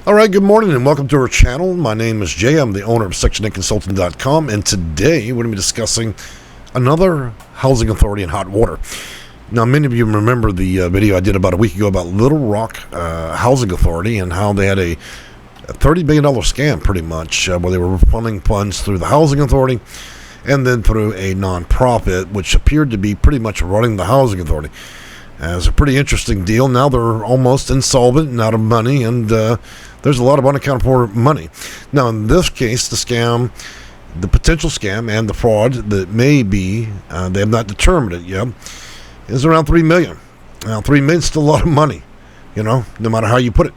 All right, good morning and welcome to our channel. My name is Jay. I'm the owner of Section8Consulting.com, and today we're going to be discussing another housing authority in hot water. Now, many of you remember the video I did about a week ago about Little Rock Housing Authority and how they had a $30 billion scam, pretty much, where they were funding funds through the housing authority and then through a nonprofit, which appeared to be pretty much running the housing authority. It was a pretty interesting deal. Now they're almost insolvent and out of money, and there's a lot of unaccounted for money. Now, in this case, the scam, the potential scam, and the fraud that may be, they have not determined it yet, is around $3 million. Now, $3 million is still a lot of money, no matter how you put it.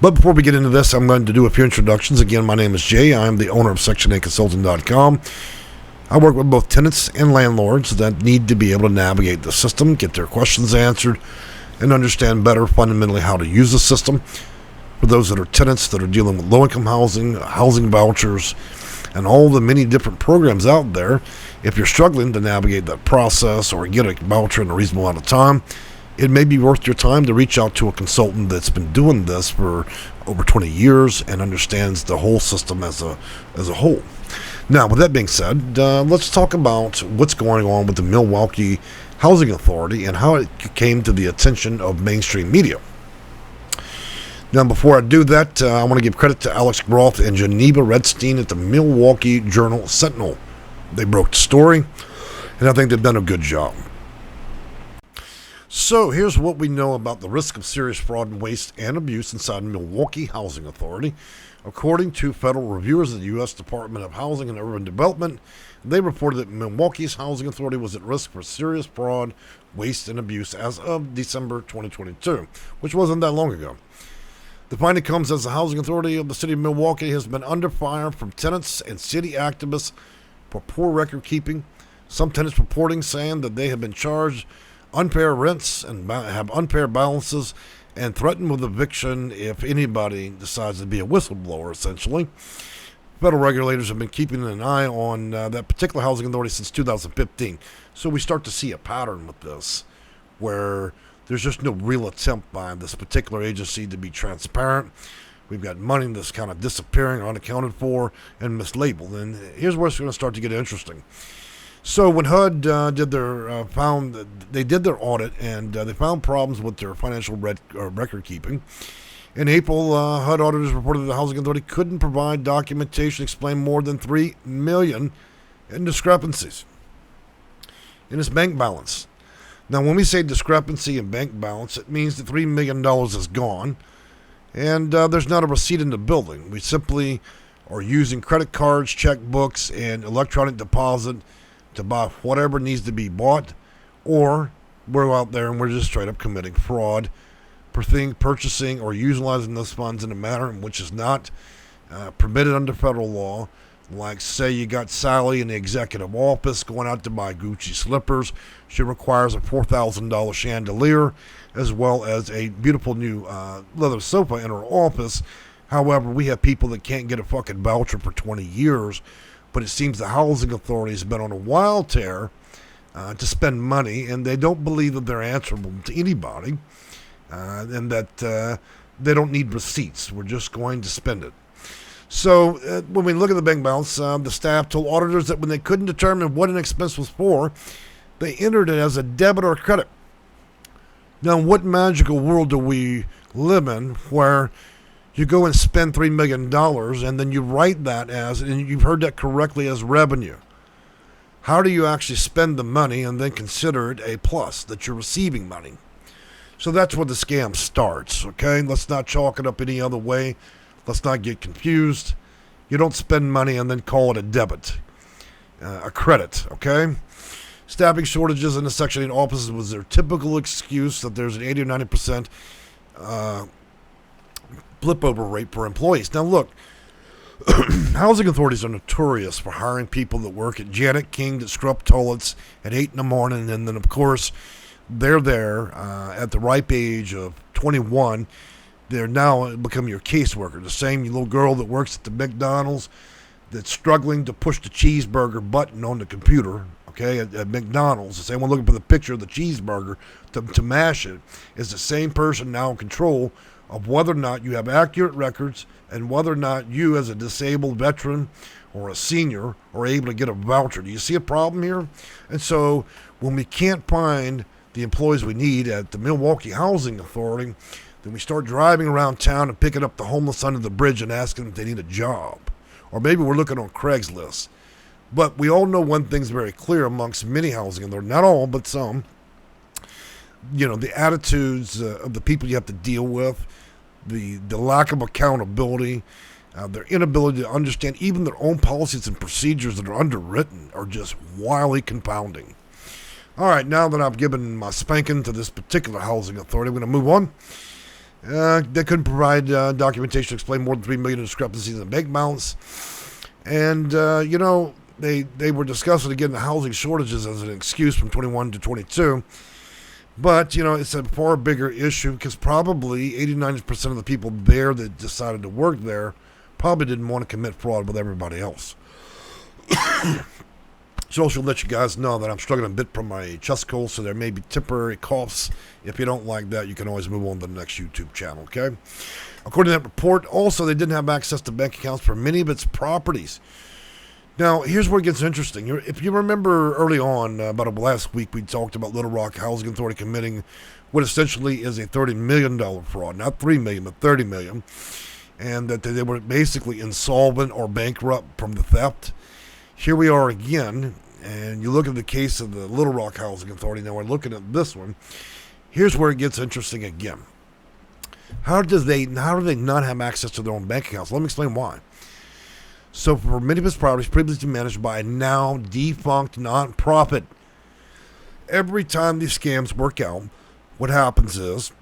But before we get into this, I'm going to do a few introductions. Again, my name is Jay. I'm the owner of Section8Consulting.com. I work with both tenants and landlords that need to be able to navigate the system, get their questions answered, and understand better fundamentally how to use the system. For those that are tenants that are dealing with low-income housing, housing vouchers, and all the many different programs out there, if you're struggling to navigate that process or get a voucher in a reasonable amount of time, it may be worth your time to reach out to a consultant that's been doing this for over 20 years and understands the whole system as a whole. Now, with that being said, let's talk about what's going on with the Milwaukee Housing Authority and how it came to the attention of mainstream media. Now, before I do that, I want to give credit to Alex Groth and Geneva Redstein at the Milwaukee Journal-Sentinel. They broke the story, and I think they've done a good job. So here's what we know about the risk of serious fraud and waste and abuse inside Milwaukee Housing Authority. According to federal reviewers of the U.S. Department of Housing and Urban Development, they reported that Milwaukee's Housing Authority was at risk for serious fraud, waste, and abuse as of December 2022, which wasn't that long ago. The finding comes as the Housing Authority of the City of Milwaukee has been under fire from tenants and city activists for poor record keeping. Some tenants reporting saying that they have been charged unfair rents and have unfair balances and threatened with eviction if anybody decides to be a whistleblower, essentially. Federal regulators have been keeping an eye on that particular housing authority since 2015. So we start to see a pattern with this, where there's just no real attempt by this particular agency to be transparent. We've got money that's kind of disappearing, unaccounted for, and mislabeled. And here's where it's going to start to get interesting. So when HUD did their audit, and they found problems with their financial record keeping. In April, HUD auditors reported that the Housing Authority couldn't provide documentation explain more than $3 million in discrepancies in its bank balance. Now, when we say discrepancy in bank balance, it means that $3 million is gone, and there's not a receipt in the building. We simply are using credit cards, checkbooks, and electronic deposit to buy whatever needs to be bought, or we're out there and we're just straight up committing fraud, purchasing or utilizing those funds in a manner in which is not permitted under federal law. Like, say you got Sally in the executive office going out to buy Gucci slippers. She requires a $4,000 chandelier as well as a beautiful new leather sofa in her office. However, we have people that can't get a fucking voucher for 20 years. But it seems the housing authority has been on a wild tear to spend money, and they don't believe that they're answerable to anybody, and that they don't need receipts. We're just going to spend it. So when we look at the bank balance, the staff told auditors that when they couldn't determine what an expense was for, they entered it as a debit or credit. Now, in what magical world do we live in where you go and spend $3 million and then you write that as, and you've heard that correctly, as revenue? How do you actually spend the money and then consider it a plus, that you're receiving money? So that's where the scam starts, okay? Let's not chalk it up any other way. Let's not get confused. You don't spend money and then call it a debit, a credit, okay? Staffing shortages in the Section 8 offices was their typical excuse that there's an 80 or 90% flip over rate for employees. Now look, housing authorities are notorious for hiring people that work at Janet King that scrub toilets at 8 in the morning, and then of course they're there at the ripe age of 21. They're now become your caseworker, the same little girl that works at the McDonald's that's struggling to push the cheeseburger button on the computer, okay, at McDonald's. The same one looking for the picture of the cheeseburger to mash it is the same person now in control of whether or not you have accurate records and whether or not you, as a disabled veteran or a senior, are able to get a voucher. Do you see a problem here? And so when we can't find the employees we need at the Milwaukee Housing Authority, then we start driving around town and picking up the homeless under the bridge and asking them if they need a job. Or maybe we're looking on Craigslist. But we all know one thing's very clear amongst many housing authorities, not all, but some. The attitudes of the people you have to deal with, the lack of accountability, their inability to understand even their own policies and procedures that are underwritten are just wildly confounding. All right, now that I've given my spanking to this particular housing authority, I'm going to move on. They couldn't provide documentation to explain more than $3 million in discrepancies in bank balance. And, they were discussing again the housing shortages as an excuse from 21 to 22. But, it's a far bigger issue because probably 89% of the people there that decided to work there probably didn't want to commit fraud with everybody else. So I should let you guys know that I'm struggling a bit from my chest cold, so there may be temporary coughs. If you don't like that, you can always move on to the next YouTube channel, okay? According to that report, also, they didn't have access to bank accounts for many of its properties. Now, here's where it gets interesting. If you remember early on, about last week, we talked about Little Rock Housing Authority committing what essentially is a $30 million fraud. Not $3 million, but $30 million. And that they were basically insolvent or bankrupt from the theft. Here we are again, and you look at the case of the Little Rock Housing Authority. Now we're looking at this one. Here's where it gets interesting again. How do they not have access to their own bank accounts? Let me explain why. So for many of his properties previously managed by a now defunct nonprofit, every time these scams work out, what happens is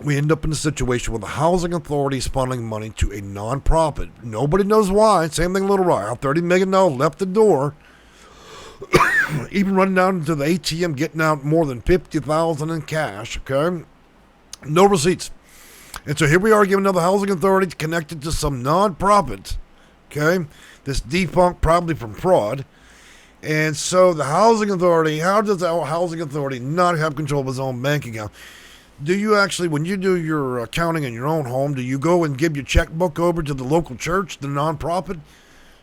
we end up in a situation where the housing authority is funneling money to a nonprofit. Nobody knows why. Same thing, Little Rock. $30 million left the door. Even running down to the ATM, getting out more than $50,000 in cash. Okay, no receipts. And so here we are giving another housing authority connected to some nonprofit. Okay, this defunct, probably from fraud. And so the housing authority, how does our housing authority not have control of its own bank account? Do you actually, when you do your accounting in your own home, do you go and give your checkbook over to the local church, the nonprofit?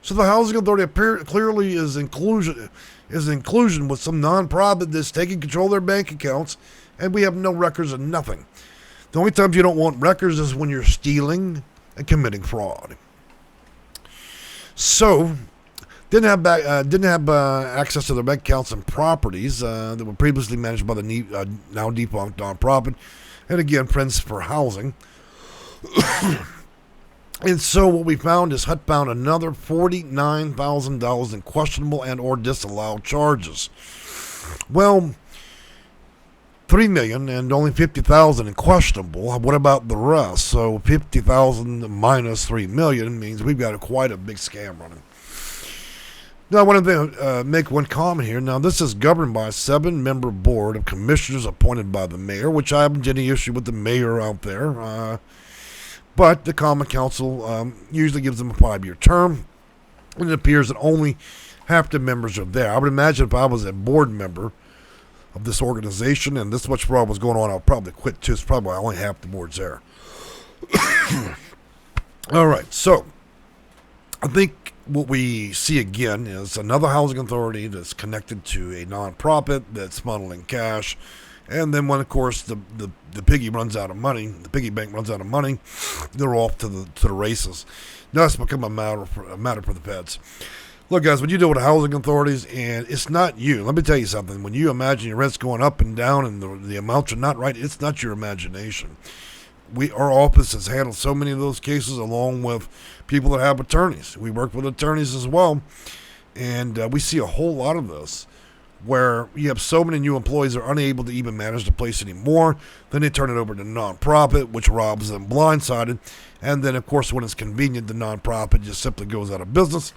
So the housing authority clearly is inclusion with some nonprofit that's taking control of their bank accounts, and we have no records of nothing. The only times you don't want records is when you're stealing and committing fraud. So, didn't have access to their bank accounts and properties that were previously managed by the now defunct nonprofit, and again, Friends for Housing. And so what we found is HUD found another $49,000 in questionable and or disallowed charges. Well, $3 million and only $50,000 in questionable. What about the rest? So $50,000 minus $3 million means we've got quite a big scam running. Now, I want to make one comment here. Now, this is governed by a 7-member board of commissioners appointed by the mayor, which I haven't any issue with the mayor out there. But the Common Council usually gives them a 5-year term, and it appears that only half the members are there. I would imagine if I was a board member of this organization and this much fraud was going on, I'll probably quit too. It's probably only half the board's there. All right, so I think what we see again is another housing authority that's connected to a nonprofit that's funneling cash. And then when, of course, the piggy runs out of money, the piggy bank runs out of money, they're off to the races. Now it's become a matter for the feds. Look, guys, when you deal with housing authorities, and it's not you. Let me tell you something. When you imagine your rents going up and down and the amounts are not right, it's not your imagination. Our office has handled so many of those cases along with people that have attorneys. We work with attorneys as well, and we see a whole lot of this, where you have so many new employees that are unable to even manage the place anymore. Then they turn it over to nonprofit, which robs them blindsided. And then, of course, when it's convenient, the nonprofit just simply goes out of business.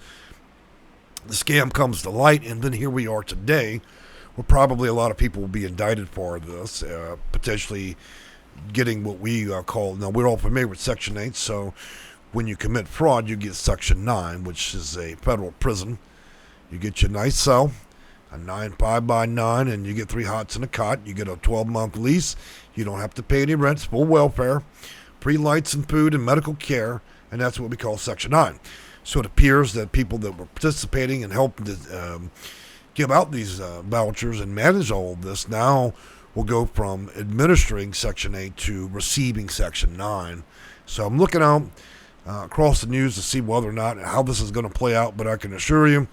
The scam comes to light, and then here we are today, where probably a lot of people will be indicted for this, potentially getting what we call, now we're all familiar with Section 8, so when you commit fraud, you get Section 9, which is a federal prison. You get your nice cell, a 5x9, and you get 3 hots and a cot. You get a 12-month lease. You don't have to pay any rent. It's full welfare. free lights and food and medical care, and that's what we call Section 9. So it appears that people that were participating and helping to give out these vouchers and manage all of this now will go from administering Section 8 to receiving Section 9. So I'm looking out across the news to see whether or not how this is going to play out, but I can assure you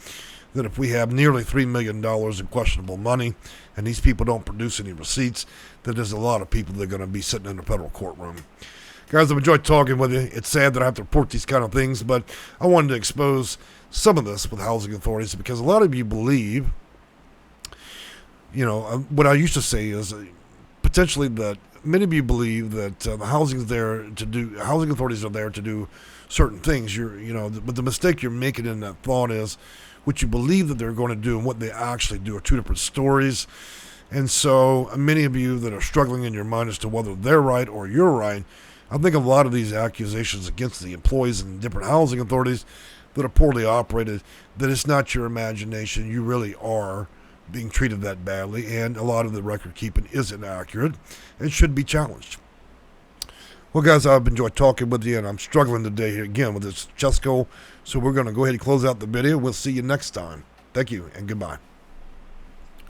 that if we have nearly $3 million in questionable money and these people don't produce any receipts, that there's a lot of people that are going to be sitting in the federal courtroom. Guys, I've enjoyed talking with you. It's sad that I have to report these kind of things, but I wanted to expose some of this with housing authorities because a lot of you believe, what I used to say is potentially that many of you believe that housing authorities are there to do certain things. But the mistake you're making in that thought is what you believe that they're going to do and what they actually do are two different stories. And so many of you that are struggling in your mind as to whether they're right or you're right, I think a lot of these accusations against the employees in different housing authorities that are poorly operated, that it's not your imagination. You really are being treated that badly, and a lot of the record keeping isn't accurate and should be challenged. Well, guys, I've enjoyed talking with you, and I'm struggling today here again with this chest cold, so we're going to go ahead and close out the video. We'll see you next time. Thank you, and goodbye.